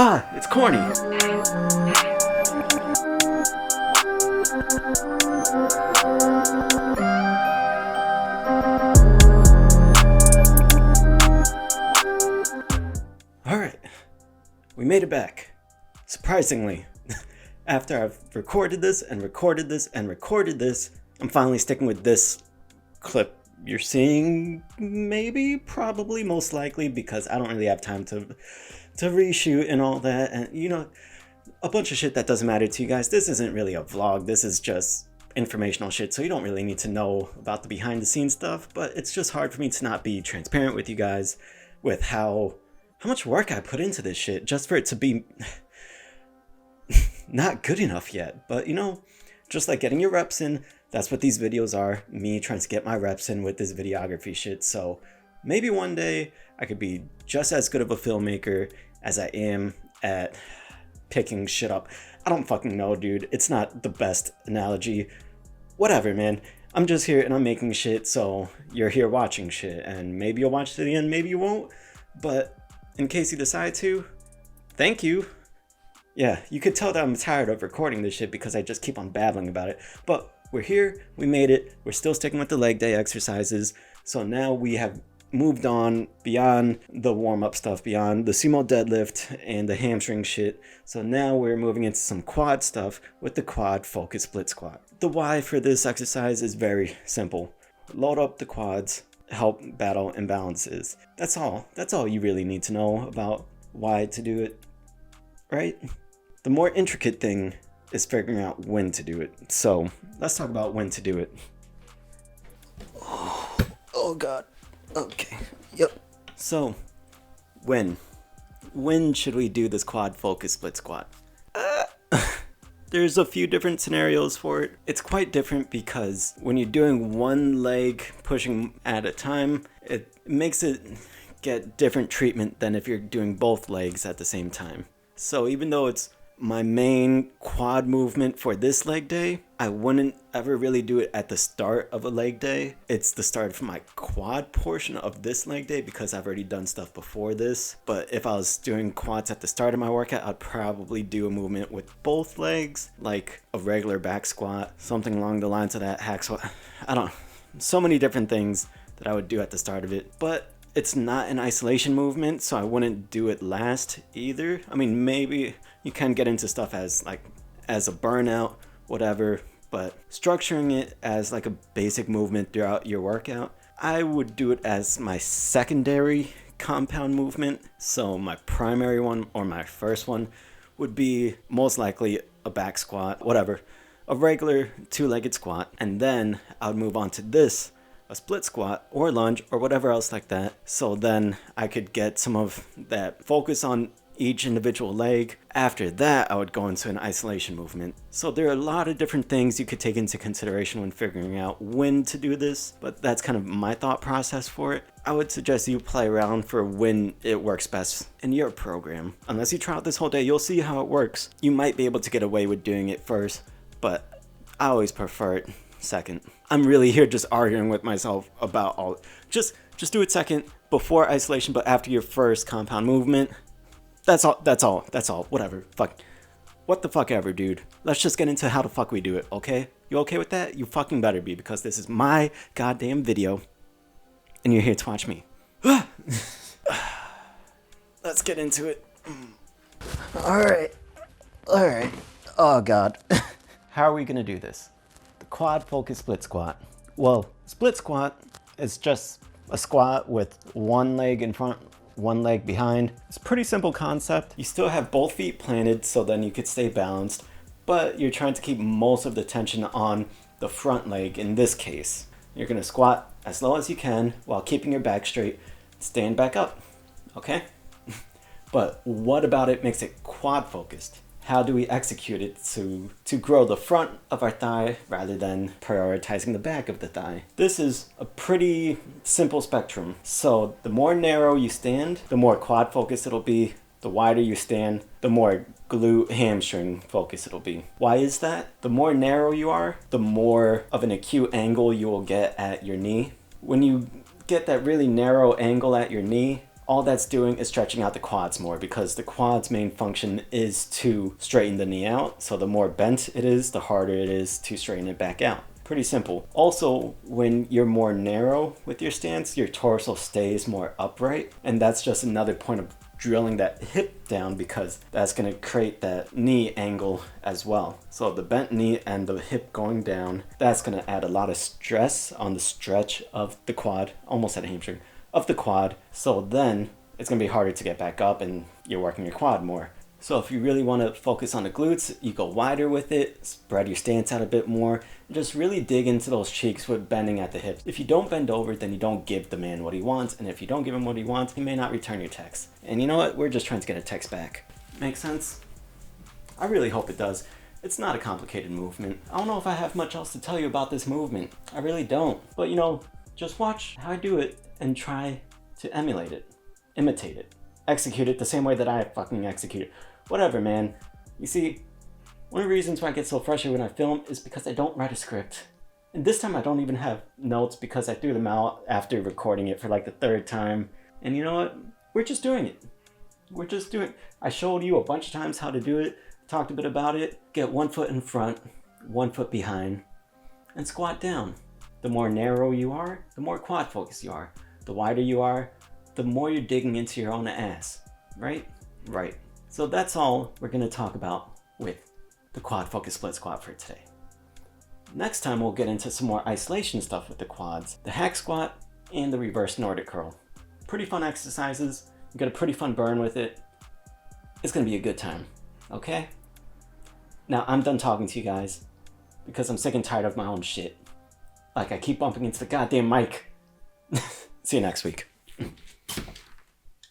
Ah, it's corny. Alright, we made it back. Surprisingly. After I've recorded this and recorded this and recorded this, I'm finally sticking with this clip you're seeing, maybe, probably, most likely, because I don't really have time to reshoot and all that, and you know, a bunch of shit that doesn't matter to you guys. This isn't really a vlog, this is just informational shit, so you don't really need to know about the behind the scenes stuff, but it's just hard for me to not be transparent with you guys with how much work I put into this shit just for it to be not good enough yet. But you know, just like getting your reps in, that's what these videos are, me trying to get my reps in with this videography shit. So maybe one day I could be just as good of a filmmaker as I am at picking shit up. I don't fucking know, dude. It's not the best analogy. Whatever, man. I'm just here and I'm making shit, so you're here watching shit, and maybe you'll watch to the end, maybe you won't. But in case you decide to, thank you. Yeah, you could tell that I'm tired of recording this shit because I just keep on babbling about it. But we're here, we made it, we're still sticking with the leg day exercises. So now we have moved on beyond the warm-up stuff, beyond the sumo deadlift and the hamstring shit. So now we're moving into some quad stuff with the quad focus split squat. The why for this exercise is very simple. Load up the quads, help battle imbalances. That's all you really need to know about why to do it, right? The more intricate thing is figuring out when to do it. So let's talk about when to do it. Oh god. Okay. Yep. So when should we do this quad focus split squat? There's a few different scenarios for it. It's quite different because when you're doing one leg pushing at a time, it makes it get different treatment than if you're doing both legs at the same time. So even though it's my main quad movement for this leg day, I wouldn't ever really do it at the start of a leg day. It's the start of my quad portion of this leg day because I've already done stuff before this. But if I was doing quads at the start of my workout, I'd probably do a movement with both legs, like a regular back squat, something along the lines of that, hack squat. I don't know, so many different things that I would do at the start of it. But it's not an isolation movement, so I wouldn't do it last either. I mean, maybe you can get into stuff as a burnout, whatever, but structuring it as like a basic movement throughout your workout, I would do it as my secondary compound movement. So my primary one, or my first one, would be most likely a back squat, whatever, a regular two-legged squat, and then I would move on to this, a split squat or lunge or whatever else like that. So then I could get some of that focus on each individual leg. After that, I would go into an isolation movement. So there are a lot of different things you could take into consideration when figuring out when to do this, but that's kind of my thought process for it. I would suggest you play around for when it works best in your program. Unless you try out this whole day, you'll see how it works. You might be able to get away with doing it first, but I always prefer it second. I'm really here just arguing with myself about all. Just do it second, before isolation, but after your first compound movement. That's all. Whatever. Fuck. What the fuck ever, dude. Let's just get into how the fuck we do it, okay? You okay with that? You fucking better be, because this is my goddamn video, and you're here to watch me. Let's get into it. Alright. Oh god. How are we gonna do this? The quad focus split squat. Well, split squat is just a squat with one leg in front, one leg behind. It's a pretty simple concept. You still have both feet planted, so then you could stay balanced, but you're trying to keep most of the tension on the front leg in this case. You're gonna squat as low as you can while keeping your back straight, stand back up, okay? But what about it makes it quad focused? How do we execute it to grow the front of our thigh rather than prioritizing the back of the thigh? This is a pretty simple spectrum. So the more narrow you stand, the more quad focused it'll be. The wider you stand, the more glute hamstring focus it'll be. Why is that? The more narrow you are, the more of an acute angle you will get at your knee. When you get that really narrow angle at your knee, all that's doing is stretching out the quads more, because the quad's main function is to straighten the knee out. So the more bent it is, the harder it is to straighten it back out. Pretty simple. Also, when you're more narrow with your stance, your torso stays more upright, and that's just another point of drilling that hip down, because that's going to create that knee angle as well. So the bent knee and the hip going down, that's going to add a lot of stress on the stretch of the quad, almost at a hamstring, of the quad. So then it's going to be harder to get back up and you're working your quad more. So if you really want to focus on the glutes, you go wider with it, spread your stance out a bit more, and just really dig into those cheeks with bending at the hips. If you don't bend over, then you don't give the man what he wants, and if you don't give him what he wants, he may not return your text. And you know what? We're just trying to get a text back. Make sense? I really hope it does. It's not a complicated movement. I don't know if I have much else to tell you about this movement. I really don't. But just watch how I do it and try to emulate it, imitate it, execute it the same way that I fucking execute it. Whatever, man. You see, one of the reasons why I get so frustrated when I film is because I don't write a script. And this time I don't even have notes, because I threw them out after recording it for like the third time. And you know what? We're just doing it. We're just doing it. I showed you a bunch of times how to do it, talked a bit about it. Get 1 foot in front, 1 foot behind, and squat down. The more narrow you are, the more quad focused you are. The wider you are, the more you're digging into your own ass. Right? Right. So that's all we're going to talk about with the quad focus split squat for today. Next time we'll get into some more isolation stuff with the quads, the hack squat and the reverse Nordic curl. Pretty fun exercises. You get a pretty fun burn with it. It's going to be a good time. Okay? Now I'm done talking to you guys, because I'm sick and tired of my own shit. Like, I keep bumping into the goddamn mic. See you next week.